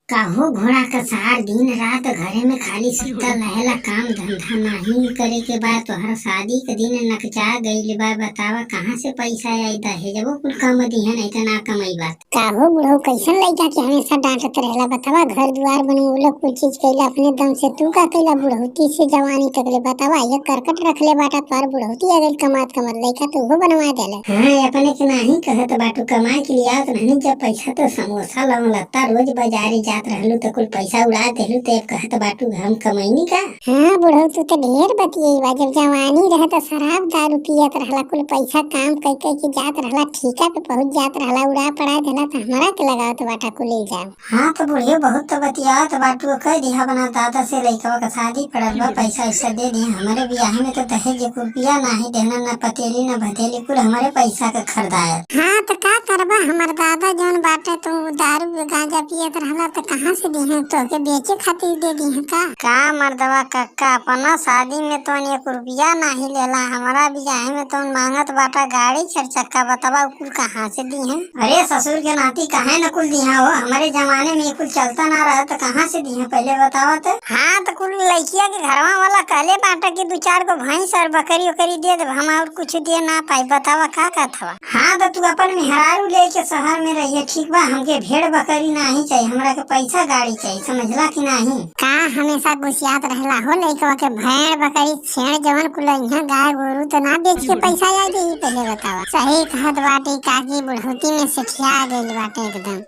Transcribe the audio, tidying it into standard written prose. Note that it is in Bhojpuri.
काहो घोड़ा कसार दिन रात घरे में खाली सुतल रहेला, काम धंधा नाही करे के बाद तोहर शादी के दिन नकचा गइल बा। बतावा कहाँ से पैसा आई? दहेजबो कुल कम दिहन, नहीं त ना कमईबा। काहो बुढ़ऊ कैसन लइका के हमेशा डांटत रहेला? बतावा घर दुआर बनवला, कुल चीज कइला अपने दम से, तू का कइला बुढ़ऊती से जवानी तक ले? बतावा ये करकट रखले बाटा तोर बुढ़ऊती आ गइल कमात कमात, लइका तो वो बनवा देले। हाँ अपने के नाही कहत बाटू, कमाए के लिए आवत नहीं जब पैसा तो समोसा लौंग लत्ता रोज बाजारे जात रहलू तो कुल पैसा उड़ा देलू तो कहत बाटू हम कमैनी का। हाँ बुढ़ऊ तू तो ढेर बतियेबा, जब जवानी रहे तो शराब दारू पियत रहला, कुल पैसा काम कई कई के जात रहला, ठीका पे पहुंच जात रहला, उड़ा पड़ा देला तो हमरा के लगावत बाटा कुल इल्जाम। हाँ तो बुढ़िया बहुत तो बतियात बाटू, कह दिया बना दादा से लइकवा का शादी पड़ल बा, पैसा ऐसा दे दिया। हमारे ब्याह में तो दहेज एक रुपया नाही देना, न पतेली न भतेली, कुल हमारे पैसा का खरीदाया। हाँ तो का करबा, हमर दादा जौन बाटे तो दारू गांजा पियत रहला तो कहाँ से दिहे? तो के बेचे खातिर दे दिहे का मर्दवा कक्का अपना शादी में तो एक रुपया नहीं लेला, हमारा ब्याह में तो मांगत बाटा गाड़ी चार चक्का। बतावा कुल कहाँ से दी है? अरे ससुर के नाती कहे न कुल दिया हो, हमारे जमाने में कुल चलता ना रहा तो कहाँ से दी है पहले बतावा तो। हाँ तो कुल लड़किया के घरवा वाला कहले बाटा की दो चार को भैंस और बकरी उकरी दे दे, हम और कुछ दे ना पाई। बतावा का था? हाँ तो तू अपन मेहरारू लेके शहर में रहिए, ठीक बा? हमके भेड़ बकरी नहीं चाहिए, हमरा के पैसा गाड़ी चाहिए, समझला की नहीं? का हमेशा गुस्सियात रहला हो लइकवा के? भेड़ बकरी छेड़ जवन कुल यहाँ गाय गोरू तो ना बेच के पैसा आ जाई? पहले बतावा। सही कहत बाटे काकी, बुढ़ौती में सेठिया गइल बाटे एकदम।